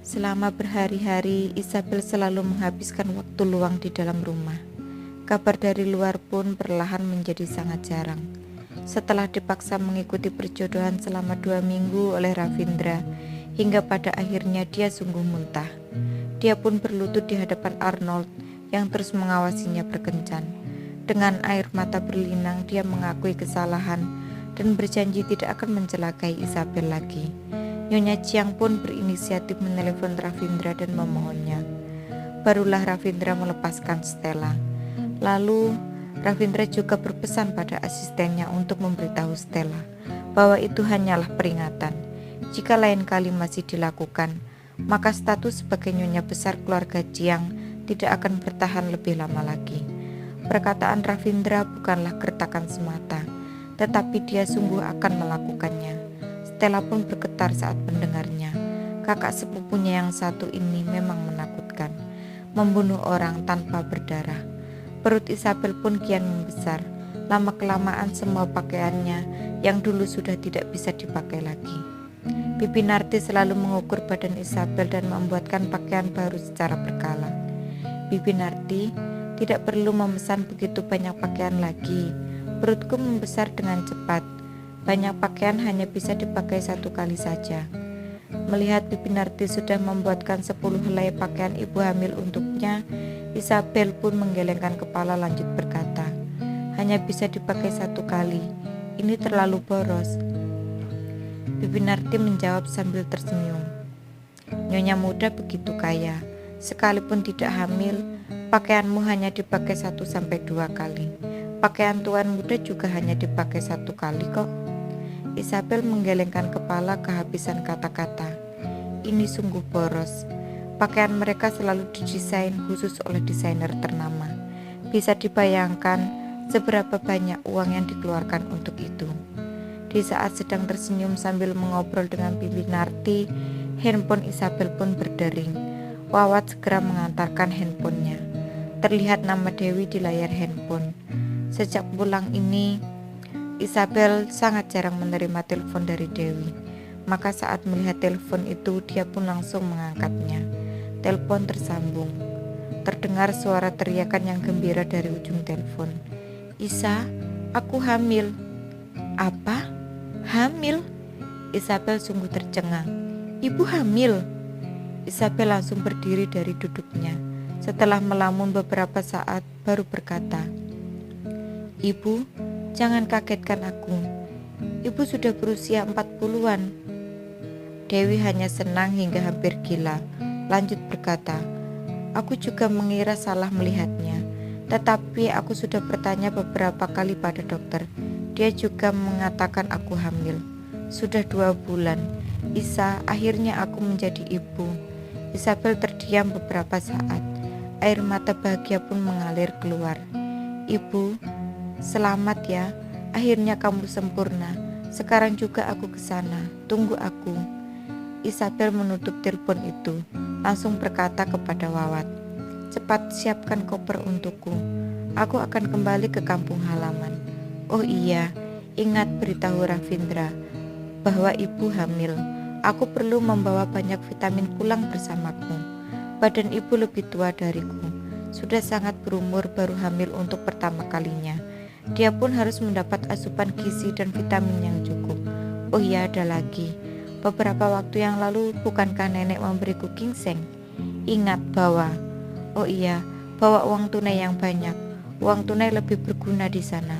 Selama berhari-hari, Isabel selalu menghabiskan waktu luang di dalam rumah. Kabar dari luar pun perlahan menjadi sangat jarang. Setelah dipaksa mengikuti perjodohan selama 2 minggu oleh Ravindra, hingga pada akhirnya dia sungguh muntah. Dia pun berlutut di hadapan Arnold yang terus mengawasinya berkencan. Dengan air mata berlinang, dia mengakui kesalahan dan berjanji tidak akan mencelakai Isabel lagi. Nyonya Chiang pun berinisiatif menelepon Ravindra dan memohonnya. Barulah Ravindra melepaskan Stella. Lalu Ravindra juga berpesan pada asistennya untuk memberitahu Stella bahwa itu hanyalah peringatan. Jika lain kali masih dilakukan, maka status sebagai nyonya besar keluarga Chiang tidak akan bertahan lebih lama lagi. Perkataan Ravindra bukanlah gertakan semata, tetapi dia sungguh akan melakukannya. Stella pun bergetar saat mendengarnya. Kakak sepupunya yang satu ini memang menakutkan, membunuh orang tanpa berdarah. Perut Isabel pun kian membesar. Lama-kelamaan semua pakaiannya yang dulu sudah tidak bisa dipakai lagi. Bibi Narti selalu mengukur badan Isabel dan membuatkan pakaian baru secara berkala. Bibi Narti, tidak perlu memesan begitu banyak pakaian lagi. Perutku membesar dengan cepat. Banyak pakaian hanya bisa dipakai 1 kali saja. Melihat Bibi Narti sudah membuatkan 10 helai pakaian ibu hamil untuknya, Isabel pun menggelengkan kepala lanjut berkata, hanya bisa dipakai 1 kali, ini terlalu boros. Bibi Narti menjawab sambil tersenyum, Nyonya muda begitu kaya, sekalipun tidak hamil, pakaianmu hanya dipakai 1-2 kali. Pakaian tuan muda juga hanya dipakai 1 kali kok. Isabel menggelengkan kepala kehabisan kata-kata. Ini sungguh boros. Pakaian mereka selalu didesain khusus oleh desainer ternama. Bisa dibayangkan seberapa banyak uang yang dikeluarkan untuk itu. Di saat sedang tersenyum sambil mengobrol dengan Bibi Narti, handphone Isabel pun berdering. Wawat segera mengantarkan handphonenya. Terlihat nama Dewi di layar handphone. Sejak pulang ini, Isabel sangat jarang menerima telepon dari Dewi. Maka saat melihat telepon itu, dia pun langsung mengangkatnya. Telepon tersambung. Terdengar suara teriakan yang gembira dari ujung telepon. Isa, aku hamil. Apa? Hamil? Isabel sungguh tercengang. Ibu hamil? Isabel langsung berdiri dari duduknya. Setelah melamun beberapa saat, baru berkata, Ibu, jangan kagetkan aku. Ibu sudah berusia 40-an. Dewi hanya senang hingga hampir gila. Lanjut berkata, aku juga mengira salah melihatnya. Tetapi aku sudah bertanya beberapa kali pada dokter. Dia juga mengatakan aku hamil. Sudah 2 bulan. Isa, akhirnya aku menjadi ibu. Isabel terdiam beberapa saat. Air mata bahagia pun mengalir keluar. Ibu, selamat ya, akhirnya kamu sempurna. Sekarang juga aku ke sana. Tunggu aku. Isabel menutup telepon itu, langsung berkata kepada Wawat, cepat siapkan koper untukku. Aku akan kembali ke kampung halaman. Oh iya, ingat beritahu Ravindra bahwa ibu hamil. Aku perlu membawa banyak vitamin kulang bersamaku. Badan ibu lebih tua dariku. Sudah sangat berumur baru hamil untuk pertama kalinya. Dia pun harus mendapat asupan gizi dan vitamin yang cukup. Oh iya, ada lagi. Beberapa waktu yang lalu bukankah nenek memberiku ginseng? Ingat oh iya, bawa uang tunai yang banyak. Uang tunai lebih berguna di sana.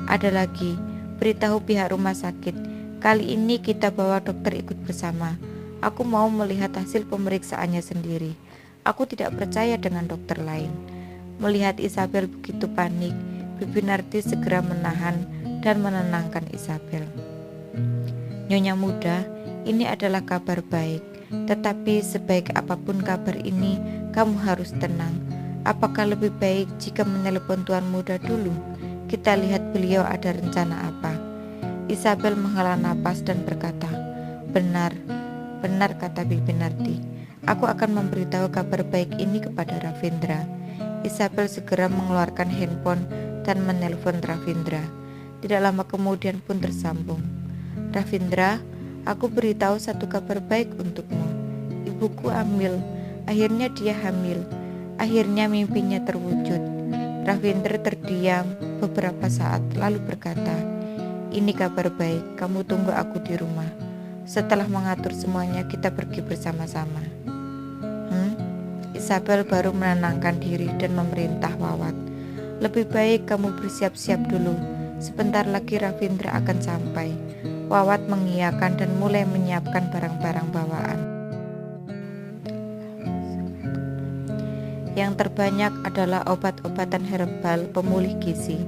Ada lagi, beritahu pihak rumah sakit. Kali ini kita bawa dokter ikut bersama. Aku mau melihat hasil pemeriksaannya sendiri. Aku tidak percaya dengan dokter lain. Melihat Isabel begitu panik, Bibi Narti segera menahan dan menenangkan Isabel. Nyonya muda, ini adalah kabar baik. Tetapi sebaik apapun kabar ini, kamu harus tenang. Apakah lebih baik jika menelepon tuan muda dulu? Kita lihat beliau ada rencana apa. Isabel menghela napas dan berkata, benar kata Bibi Narti. Aku akan memberitahu kabar baik ini kepada Ravindra. Isabel segera mengeluarkan handphone dan menelpon Ravindra. Tidak lama kemudian pun tersambung. Ravindra, aku beritahu satu kabar baik untukmu. ibuku hamil. Akhirnya dia hamil. Akhirnya mimpinya terwujud. Ravindra terdiam beberapa saat lalu berkata, "Ini kabar baik, kamu tunggu aku di rumah. Setelah mengatur semuanya, kita pergi bersama-sama." Isabel baru menenangkan diri dan memerintah Wawat, "Lebih baik kamu bersiap-siap dulu. Sebentar lagi Ravindra akan sampai." Wawat mengiyakan dan mulai menyiapkan barang-barang bawaan. Yang terbanyak adalah obat-obatan herbal pemulih gizi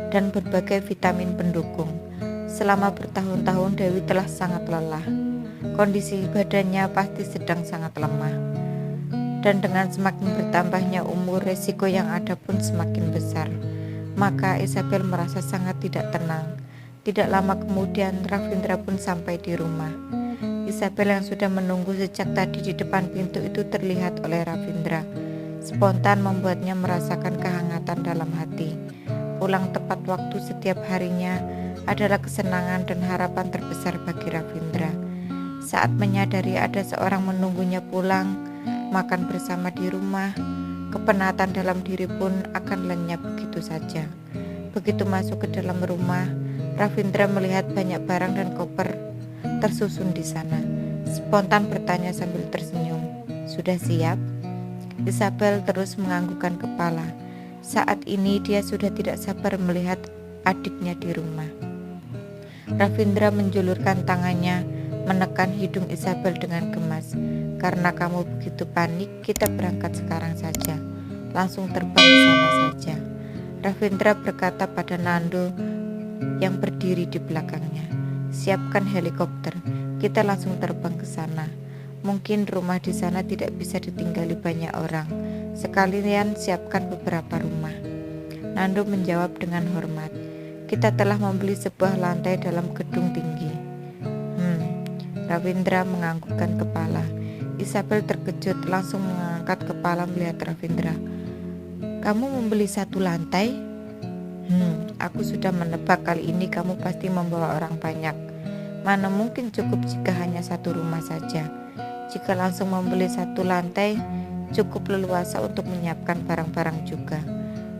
dan berbagai vitamin pendukung. Selama bertahun-tahun Dewi telah sangat lelah. Kondisi badannya pasti sedang sangat lemah. Dan dengan semakin bertambahnya umur, resiko yang ada pun semakin besar. Maka Isabel merasa sangat tidak tenang. Tidak lama kemudian Ravindra pun sampai di rumah. Isabel yang sudah menunggu sejak tadi di depan pintu itu terlihat oleh Ravindra. Spontan membuatnya merasakan kehangatan dalam hati. Pulang tepat waktu setiap harinya adalah kesenangan dan harapan terbesar bagi Ravindra. Saat menyadari ada seorang menunggunya pulang, makan bersama di rumah, kepenatan dalam diri pun akan lenyap begitu saja. Begitu masuk ke dalam rumah, Ravindra melihat banyak barang dan koper tersusun di sana. Spontan bertanya sambil tersenyum, "Sudah siap?" Isabel terus menganggukkan kepala. Saat ini dia sudah tidak sabar melihat adiknya di rumah. Ravindra menjulurkan tangannya, menekan hidung Isabel dengan gemas. "Karena kamu begitu panik, kita berangkat sekarang saja. Langsung terbang ke sana saja." Ravindra berkata pada Nando yang berdiri di belakangnya, "Siapkan helikopter, kita langsung terbang ke sana. Mungkin rumah di sana tidak bisa ditinggali banyak orang. Sekalian siapkan beberapa rumah." Nando menjawab dengan hormat, "Kita telah membeli sebuah lantai dalam gedung tinggi." Ravindra menganggukkan kepala. Isabel terkejut langsung mengangkat kepala melihat Ravindra. "Kamu membeli satu lantai?" Aku sudah menebak kali ini kamu pasti membawa orang banyak. Mana mungkin cukup jika hanya satu rumah saja. Jika langsung membeli satu lantai, cukup leluasa untuk menyiapkan barang-barang juga."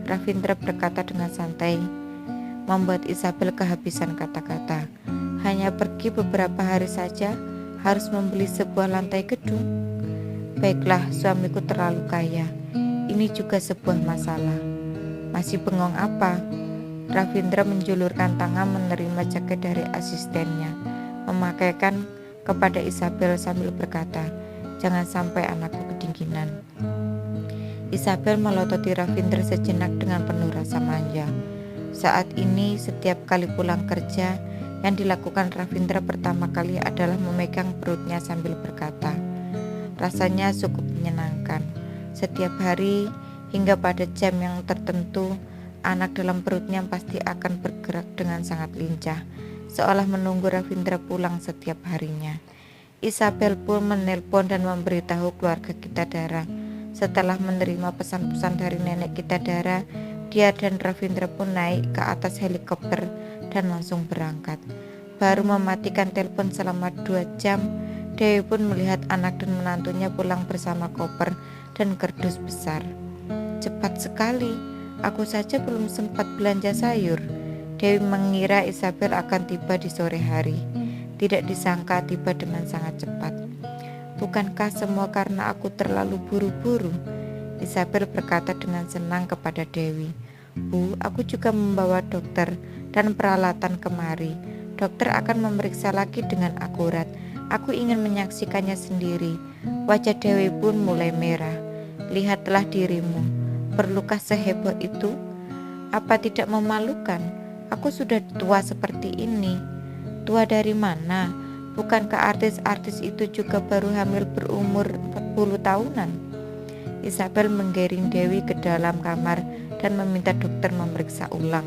Ravindra berkata dengan santai, membuat Isabel kehabisan kata-kata. "Hanya pergi beberapa hari saja, harus membeli sebuah lantai gedung. Baiklah, suamiku terlalu kaya. Ini juga sebuah masalah." "Masih bengong apa?" Ravindra menjulurkan tangan menerima jaket dari asistennya, memakaikan kepada Isabel sambil berkata, "Jangan sampai anakku kedinginan." Isabel melototi Ravindra sejenak dengan penuh rasa manja. Saat ini setiap kali pulang kerja, yang dilakukan Ravindra pertama kali adalah memegang perutnya sambil berkata, rasanya cukup menyenangkan. Setiap hari hingga pada jam yang tertentu, anak dalam perutnya pasti akan bergerak dengan sangat lincah, seolah menunggu Ravindra pulang setiap harinya. Isabel pun menelpon dan memberitahu keluarga Kitadara. Setelah menerima pesan-pesan dari nenek Kitadara, dia dan Ravindra pun naik ke atas helikopter dan langsung berangkat. Baru mematikan telepon selama 2 jam, Dewi pun melihat anak dan menantunya pulang bersama koper dan kardus besar. "Cepat sekali, aku saja belum sempat belanja sayur." Dewi mengira Isabel akan tiba di sore hari. Tidak disangka tiba dengan sangat cepat. "Bukankah semua karena aku terlalu buru-buru?" Isabel berkata dengan senang kepada Dewi. "Bu, aku juga membawa dokter dan peralatan kemari. Dokter akan memeriksa lagi dengan akurat. Aku ingin menyaksikannya sendiri." Wajah Dewi pun mulai merah. "Lihatlah dirimu, perlukah seheboh itu? Apa tidak memalukan? Aku sudah tua seperti ini." "Tua dari mana? Bukankah artis-artis itu juga baru hamil berumur 40 tahunan?" Isabel menggering Dewi ke dalam kamar dan meminta dokter memeriksa ulang.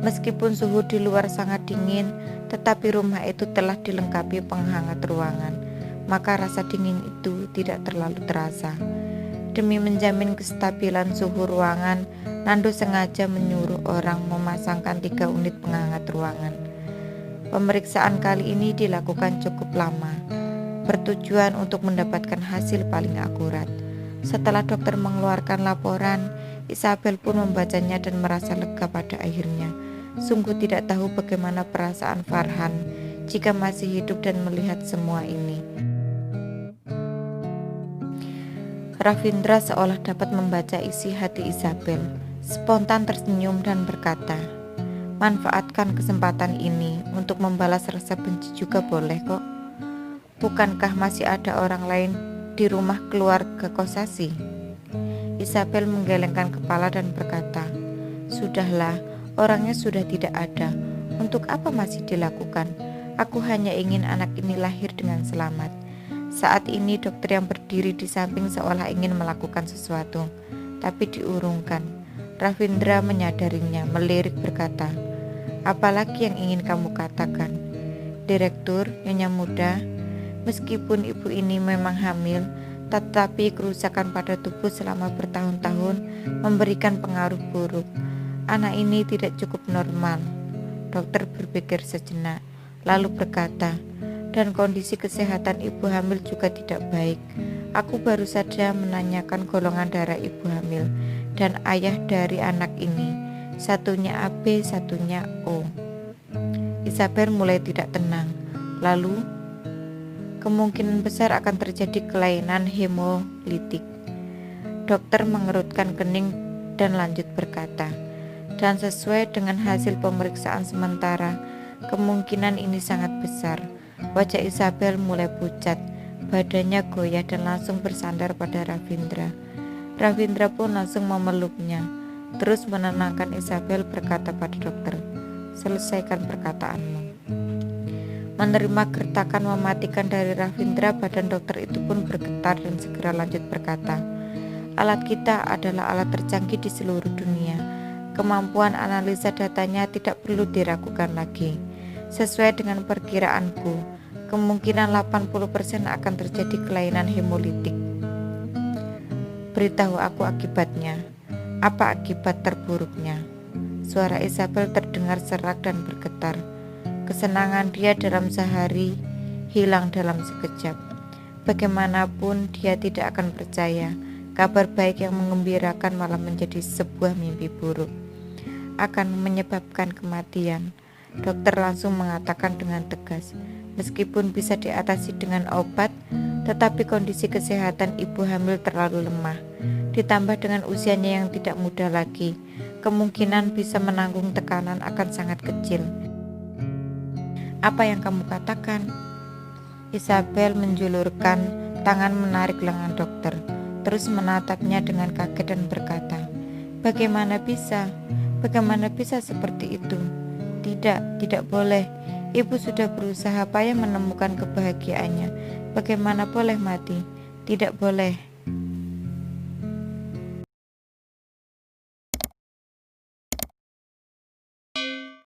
Meskipun suhu di luar sangat dingin, tetapi rumah itu telah dilengkapi penghangat ruangan, maka rasa dingin itu tidak terlalu terasa. Demi menjamin kestabilan suhu ruangan, Nando sengaja menyuruh orang memasangkan 3 unit penghangat ruangan. Pemeriksaan kali ini dilakukan cukup lama. bertujuan untuk mendapatkan hasil paling akurat. Setelah dokter mengeluarkan laporan, Isabel pun membacanya dan merasa lega pada akhirnya. Sungguh tidak tahu bagaimana perasaan Farhan jika masih hidup dan melihat semua ini. Ravindra seolah dapat membaca isi hati Isabel, spontan tersenyum dan berkata, "Manfaatkan kesempatan ini untuk membalas rasa benci juga boleh kok. Bukankah masih ada orang lain di rumah keluarga Kosasi?" Isabel menggelengkan kepala dan berkata, "Sudahlah, orangnya sudah tidak ada. Untuk apa masih dilakukan? Aku hanya ingin anak ini lahir dengan selamat." Saat ini dokter yang berdiri di samping seolah ingin melakukan sesuatu, tapi diurungkan. Ravindra menyadarinya, melirik berkata, "Apalagi yang ingin kamu katakan?" "Direktur, Nyonya Muda, meskipun ibu ini memang hamil, tetapi kerusakan pada tubuh selama bertahun-tahun memberikan pengaruh buruk. Anak ini tidak cukup normal." Dokter berpikir sejenak, lalu berkata, "Dan kondisi kesehatan ibu hamil juga tidak baik. Aku baru saja menanyakan golongan darah ibu hamil dan ayah dari anak ini. Satunya AB, satunya O." Isabel mulai tidak tenang. Lalu, kemungkinan besar akan terjadi kelainan hemolitik. Dokter mengerutkan kening dan lanjut berkata, "Dan sesuai dengan hasil pemeriksaan sementara, kemungkinan ini sangat besar." Wajah Isabel mulai pucat, badannya goyah dan langsung bersandar pada Ravindra. Ravindra pun langsung memeluknya. Terus menenangkan Isabel berkata pada dokter, "Selesaikan perkataanmu." Menerima gertakan mematikan dari Ravindra, badan dokter itu pun bergetar dan segera lanjut berkata, "Alat kita adalah alat tercanggih di seluruh dunia. Kemampuan analisa datanya tidak perlu diragukan lagi. Sesuai dengan perkiraanku, kemungkinan 80% akan terjadi kelainan hemolitik. Beritahu aku akibatnya. Apa akibat terburuknya?" Suara Isabel terdengar serak dan bergetar. Kesenangan dia dalam sehari hilang dalam sekejap. Bagaimanapun dia tidak akan percaya kabar baik yang menggembirakan malah menjadi sebuah mimpi buruk, akan menyebabkan kematian. Dokter langsung mengatakan dengan tegas, meskipun bisa diatasi dengan obat, tetapi kondisi kesehatan ibu hamil terlalu lemah. Ditambah dengan usianya yang tidak muda lagi, kemungkinan bisa menanggung tekanan akan sangat kecil. "Apa yang kamu katakan?" Isabel menjulurkan tangan menarik lengan dokter, terus menatapnya dengan kaget dan berkata, "Bagaimana bisa? Bagaimana bisa seperti itu? Tidak boleh. Ibu sudah berusaha payah menemukan kebahagiaannya. Bagaimana boleh mati? Tidak boleh."